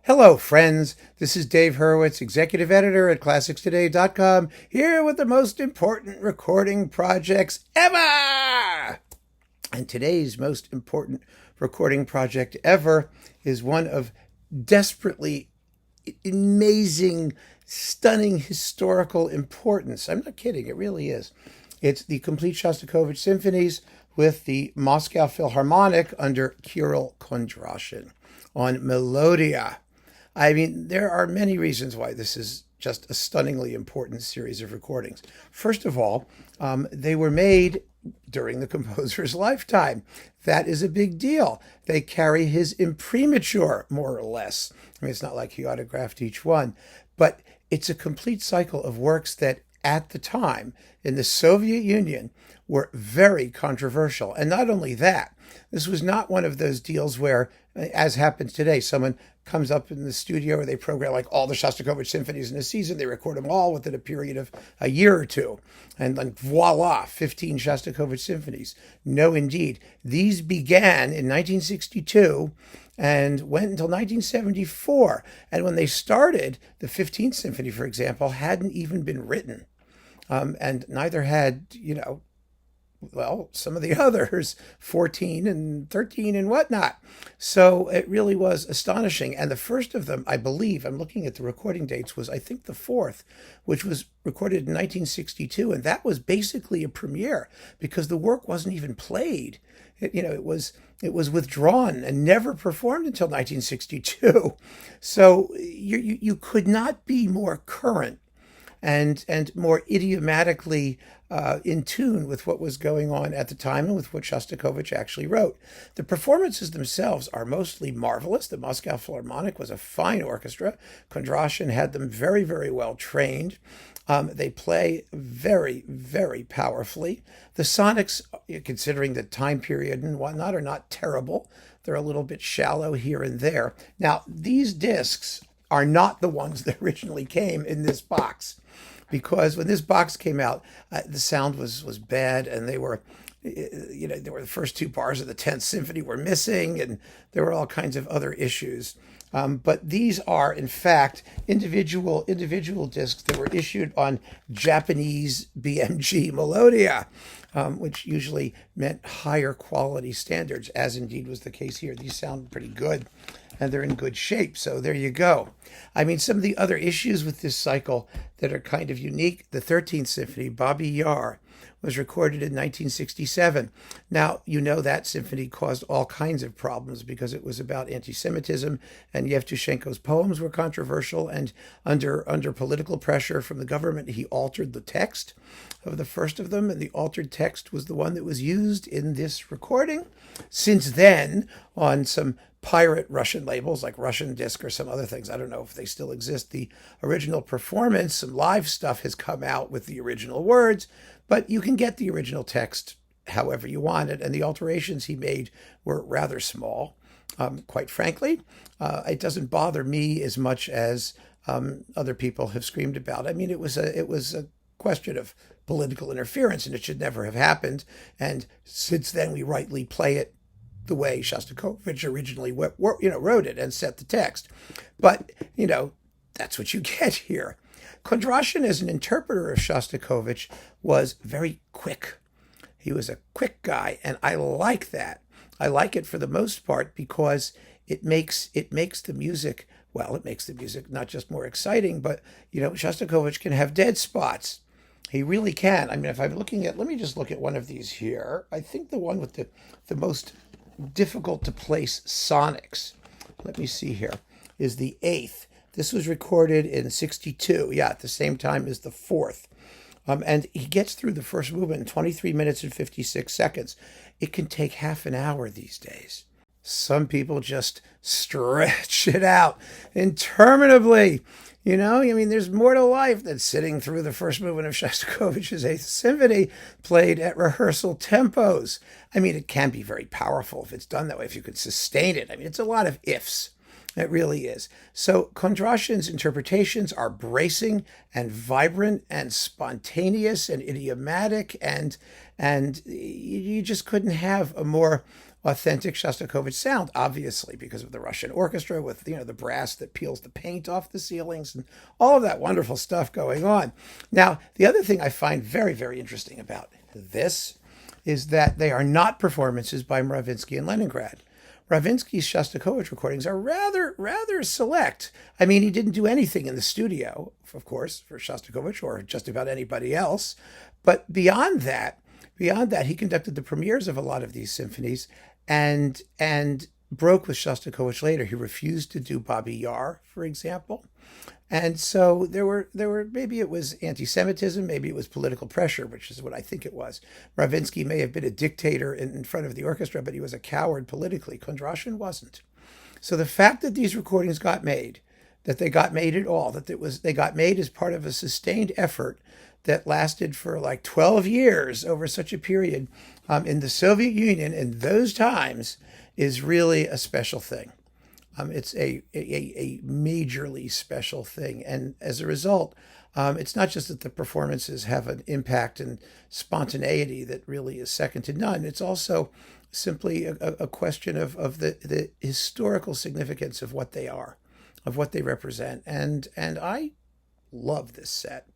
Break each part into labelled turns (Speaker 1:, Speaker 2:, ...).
Speaker 1: Hello, friends. This is Dave Hurwitz, executive editor at ClassicsToday.com, here with the most important recording projects ever. And today's most important recording project ever is one of desperately amazing, stunning historical importance. I'm not kidding, it really is. It's the complete Shostakovich symphonies with the Moscow Philharmonic under Kirill Kondrashin on Melodiya. I mean, there are many reasons why this is just a stunningly important series of recordings. First of all, they were made during the composer's lifetime. That is a big deal. They carry his imprimatur, more or less. I mean, it's not like he autographed each one, but it's a complete cycle of works that at the time in the Soviet Union were very controversial. And not only that, this was not one of those deals where, as happens today, someone comes up in the studio or they program like all the Shostakovich symphonies in a season. They record them all within a period of a year or two. And then voila, 15 Shostakovich symphonies. No, indeed. These began in 1962 and went until 1974. And when they started, the 15th Symphony, for example, hadn't even been written. And neither had, some of the others, 14 and 13 and whatnot. So it really was astonishing. And the first of them, I believe, I'm looking at the recording dates, was I think the fourth, which was recorded in 1962. And that was basically a premiere because the work wasn't even played. It was withdrawn and never performed until 1962. So you could not be more current and more idiomatically in tune with what was going on at the time and with what Shostakovich actually wrote. The performances themselves are mostly marvelous. The Moscow Philharmonic was a fine orchestra. Kondrashin had them very, very well trained. They play very, very powerfully. The sonics, considering the time period and whatnot, are not terrible. They're a little bit shallow here and there. Now, these discs are not the ones that originally came in this box, because when this box came out, the sound was bad, and they were, there were the first two bars of the 10th Symphony were missing, and there were all kinds of other issues. But these are, in fact, individual discs that were issued on Japanese BMG Melodiya, which usually meant higher quality standards, as indeed was the case here. These sound pretty good, and they're in good shape. So there you go. I mean, some of the other issues with this cycle that are kind of unique, the 13th Symphony, Babi Yar, was recorded in 1967. Now, that symphony caused all kinds of problems because it was about anti-Semitism, and Yevtushenko's poems were controversial, and under political pressure from the government, he altered the text of the first of them, and the altered text was the one that was used in this recording. Since then, on some pirate Russian labels like Russian Disc or some other things, I don't know if they still exist, the original performance, some live stuff has come out with the original words, but you can get the original text however you want it, and the alterations he made were rather small, quite frankly. It doesn't bother me as much as other people have screamed about. I mean, it was a question of political interference, and it should never have happened, and since then we rightly play it the way Shostakovich originally wrote it and set the text. But, that's what you get here. Kondrashin, as an interpreter of Shostakovich, was very quick. He was a quick guy, and I like that. I like it for the most part because it makes the music, it makes the music not just more exciting, but, Shostakovich can have dead spots. He really can. I mean, if I'm looking at, let me just look at one of these here. I think the one with the most difficult to place sonics, let me see here, is the 8th. This was recorded in 62, at the same time as the 4th. And he gets through the first movement in 23 minutes and 56 seconds. It can take half an hour these days. Some people just stretch it out interminably. There's more to life than sitting through the first movement of Shostakovich's 8th Symphony played at rehearsal tempos. I mean, it can be very powerful if it's done that way, if you could sustain it. I mean, it's a lot of ifs. It really is. So Kondrashin's interpretations are bracing and vibrant and spontaneous and idiomatic, and you just couldn't have a more authentic Shostakovich sound, obviously, because of the Russian orchestra with, the brass that peels the paint off the ceilings and all of that wonderful stuff going on. Now, the other thing I find very, very interesting about this is that they are not performances by Mravinsky in Leningrad. Ravinsky's Shostakovich recordings are rather select. I mean, he didn't do anything in the studio, of course, for Shostakovich or just about anybody else. But beyond that, he conducted the premieres of a lot of these symphonies and broke with Shostakovich later. He refused to do Babi Yar, for example. And so there were maybe it was anti-Semitism, maybe it was political pressure, which is what I think it was. Ravinsky may have been a dictator in front of the orchestra, but he was a coward politically. Kondrashin wasn't. So the fact that these recordings got made, that they got made at all, they got made as part of a sustained effort that lasted for like 12 years over such a period in the Soviet Union in those times is really a special thing. It's a majorly special thing. And as a result, it's not just that the performances have an impact and spontaneity that really is second to none. It's also simply a question of the historical significance of what they are, of what they represent. And I love this set.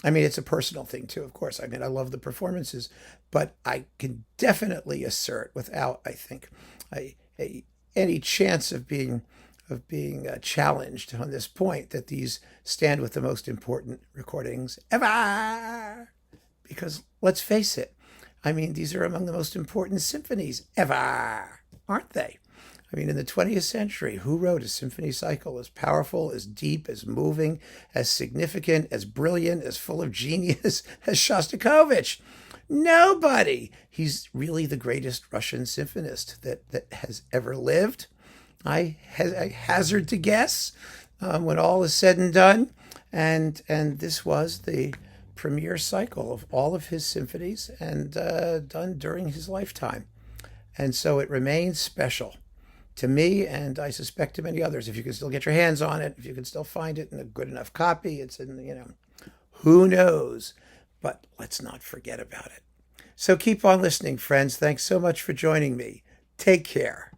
Speaker 1: I mean, it's a personal thing too, of course. I mean, I love the performances, but I can definitely assert without, I think, any chance of being challenged on this point that these stand with the most important recordings ever. Because let's face it, I mean, these are among the most important symphonies ever, aren't they? I mean, in the 20th century, who wrote a symphony cycle as powerful, as deep, as moving, as significant, as brilliant, as full of genius as Shostakovich? Nobody. He's really the greatest Russian symphonist that has ever lived. I hazard to guess when all is said and done. And this was the premiere cycle of all of his symphonies and done during his lifetime. And so it remains special to me, and I suspect to many others. If you can still get your hands on it, if you can still find it in a good enough copy, it's in, who knows? But let's not forget about it. So keep on listening, friends. Thanks so much for joining me. Take care.